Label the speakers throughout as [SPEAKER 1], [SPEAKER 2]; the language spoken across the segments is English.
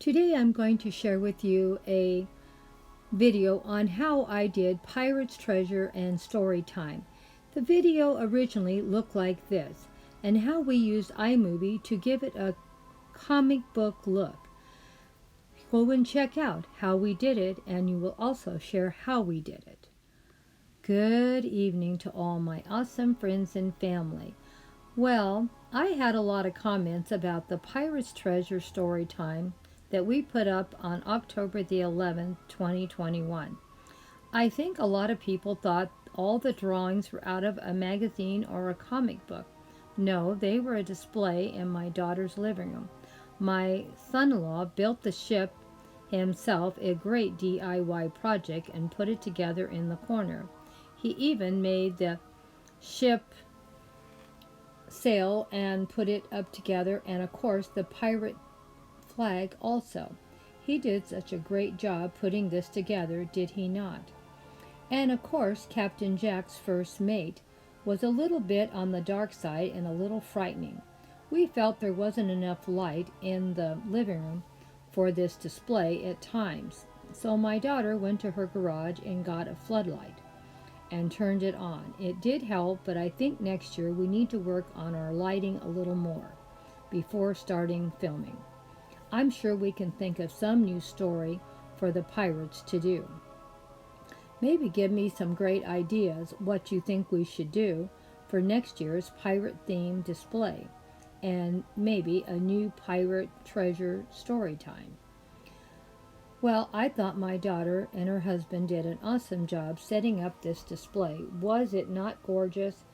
[SPEAKER 1] Today I'm going to share with you a video on how I did Pirate's Treasure and Story Time. The video originally looked like this, and how we used iMovie to give it a comic book look. Go and check out how we did it, and you will also share how we did it. Good evening to all my awesome friends and family. Well, I had a lot of comments about the Pirate's Treasure Story Time that we put up on October the 11th, 2021. I think a lot of people thought all the drawings were out of a magazine or a comic book. No, they were a display in my daughter's living room. My son-in-law built the ship himself, a great DIY project, and put it together in the corner. He even made the ship sail and put it up together, and of course the pirate flag also. He did such a great job putting this together, did he not? And of course Captain Jack's first mate was a little bit on the dark side and a little frightening. We felt there wasn't enough light in the living room for this display at times, so my daughter went to her garage and got a floodlight and turned it on. It did help, but I think next year we need to work on our lighting a little more before starting filming. I'm sure we can think of some new story for the pirates to do. Maybe give me some great ideas what you think we should do for next year's pirate theme display, and maybe a new pirate treasure story time. Well, I thought my daughter and her husband did an awesome job setting up this display. Was it not gorgeous?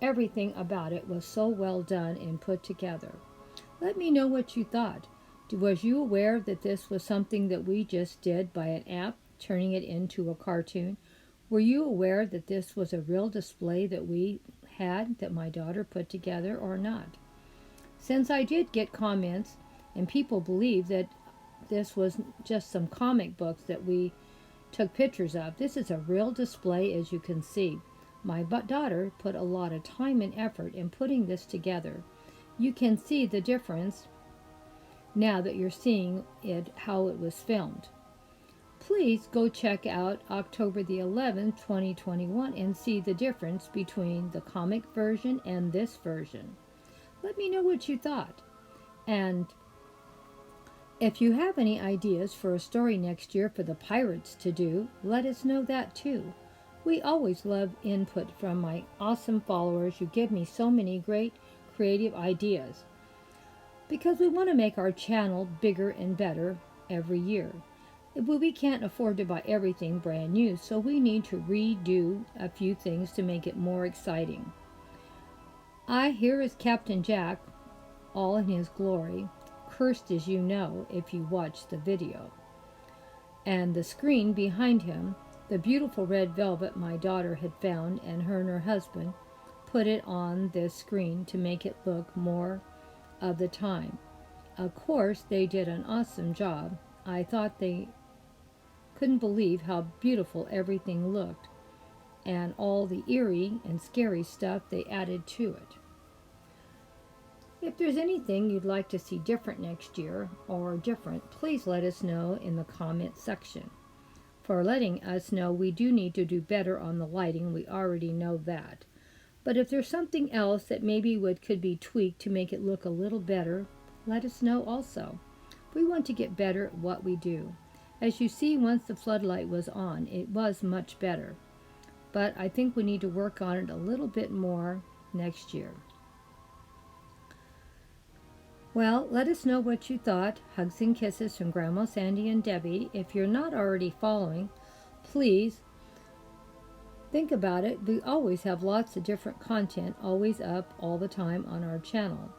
[SPEAKER 1] Everything about it was so well done and put together. Let me know what you thought. Was you aware that this was something that we just did by an app, turning it into a cartoon? Were you aware that this was a real display that we had, that my daughter put together, or not? Since I did get comments and people believe that this was just some comic books that we took pictures of, this is a real display, as you can see. My daughter put a lot of time and effort in putting this together. You can see the difference now that you're seeing it, how it was filmed. Please go check out October the 11th, 2021 and see the difference between the comic version and this version. Let me know what you thought. And if you have any ideas for a story next year for the pirates to do, let us know that too. We always love input from my awesome followers. You give me so many great creative ideas, because we want to make our channel bigger and better every year. We can't afford to buy everything brand new, so we need to redo a few things to make it more exciting. Here is Captain Jack, all in his glory, cursed as you know if you watch the video. And the screen behind him, the beautiful red velvet my daughter had found, and her husband put it on this screen to make it look more of the time. Of course, they did an awesome job. I thought they couldn't believe how beautiful everything looked, and all the eerie and scary stuff they added to it. If there's anything you'd like to see different next year, or different, please let us know in the comment section. For letting us know, we do need to do better on the lighting, we already know that. But if there's something else that maybe could be tweaked to make it look a little better, let us know also. We want to get better at what we do. As you see, once the floodlight was on, it was much better. But I think we need to work on it a little bit more next year. Well, let us know what you thought. Hugs and kisses from Grandma Sandy and Debbie. If you're not already following, please think about it. We always have lots of different content always up all the time on our channel.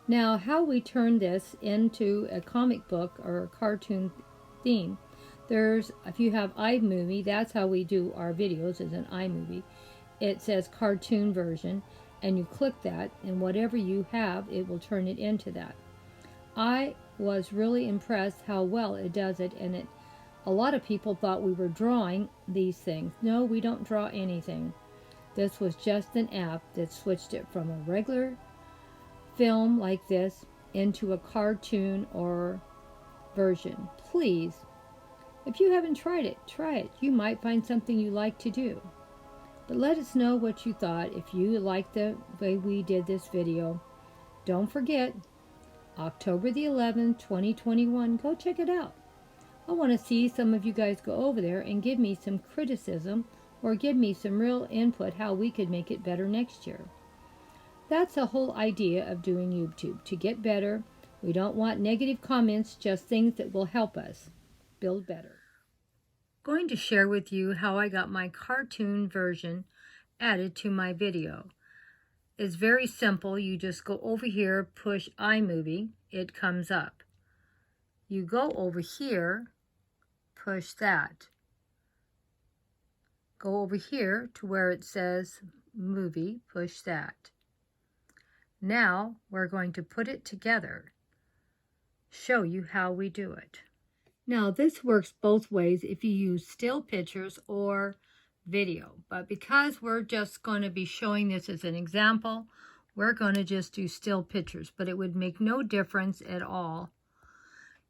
[SPEAKER 1] Now, how we turn this into a comic book or a cartoon theme, if you have iMovie, that's how we do our videos, is an iMovie. It says cartoon version, and you click that, and whatever you have, it will turn it into that. I was really impressed how well it does it, and a lot of people thought we were drawing these things. No, we don't draw anything. This was just an app that switched it from a regular film like this into a cartoon or version. Please, if you haven't tried it, try it. You might find something you like to do. But let us know what you thought. If you like the way we did this video, don't forget, October the 11th, 2021, go check it out. I want to see some of you guys go over there and give me some criticism or give me some real input how we could make it better next year. That's the whole idea of doing YouTube, to get better. We don't want negative comments, just things that will help us build better. I'm going to share with you how I got my cartoon version added to my video. It's very simple. You just go over here, push iMovie, it comes up. You go over here, push that. Go over here to where it says movie, push that. Now we're going to put it together, show you how we do it. Now this works both ways if you use still pictures or video, but because we're just going to be showing this as an example, we're going to just do still pictures, but it would make no difference at all.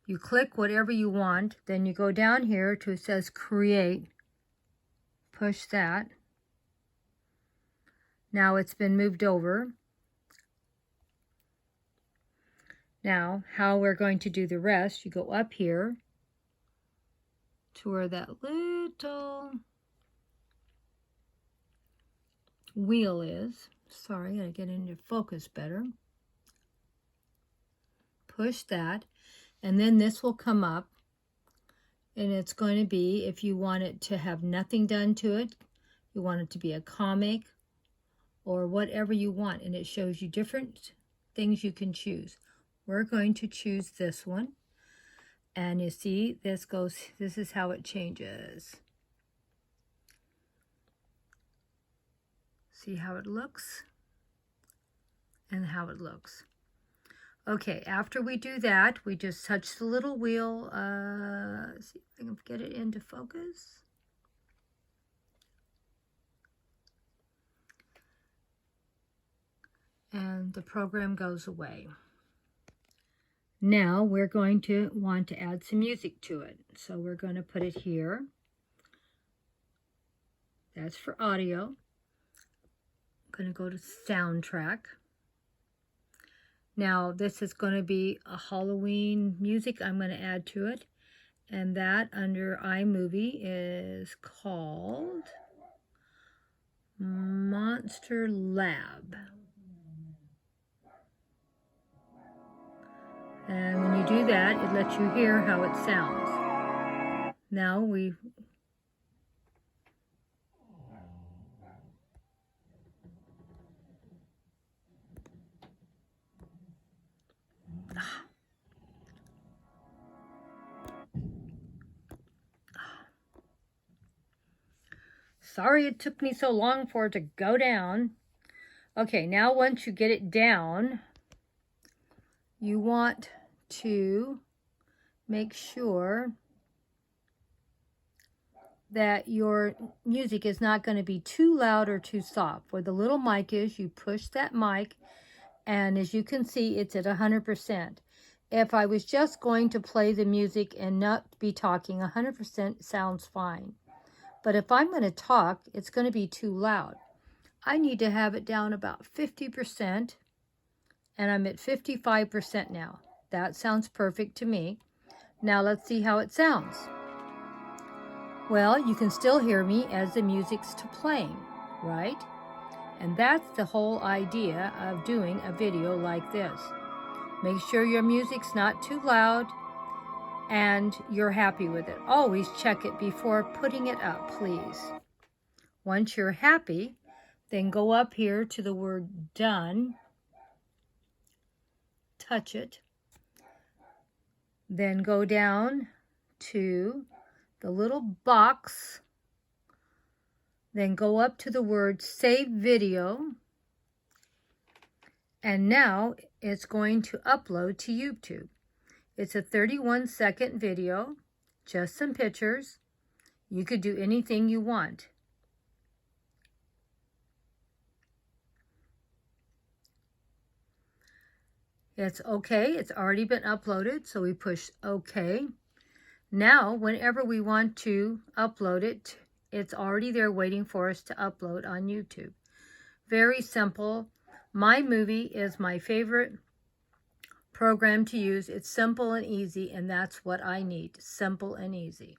[SPEAKER 1] You click whatever you want, then you go down here to it says create, push that. Now it's been moved over. Now how we're going to do the rest, you go up here to where that little wheel is. Sorry, I gotta get into focus better. Push that, and then this will come up, and it's going to be, if you want it to have nothing done to it, you want it to be a comic or whatever you want, and it shows you different things you can choose. We're going to choose this one, and you see this is how it changes. See how it looks and how it looks. Okay, after we do that, we just touch the little wheel. See if I can get it into focus. And the program goes away. Now we're going to want to add some music to it. So we're going to put it here. That's for audio. I'm going to go to soundtrack. Now this is going to be a Halloween music I'm going to add to it. And that under iMovie is called Monster Lab. And when you do that, it lets you hear how it sounds. Now we Sorry it took me so long for it to go down. Okay, now once you get it down, you want to make sure that your music is not going to be too loud or too soft. Where the little mic is, you push that mic, and as you can see, it's at 100%. If I was just going to play the music and not be talking, 100% sounds fine. But if I'm going to talk, it's going to be too loud. I need to have it down about 50%, and I'm at 55% now. That sounds perfect to me. Now let's see how it sounds. Well, you can still hear me as the music's playing, right? And that's the whole idea of doing a video like this. Make sure your music's not too loud and you're happy with it. Always check it before putting it up, please. Once you're happy, then go up here to the word done, touch it, then go down to the little box, then go up to the word save video, and now it's going to upload to YouTube. It's a 31-second video, just some pictures. You could do anything you want. It's okay. It's already been uploaded, so we push OK. Now, whenever we want to upload it, it's already there waiting for us to upload on YouTube. Very simple. iMovie is my favorite program to use. It's simple and easy, and that's what I need. Simple and easy.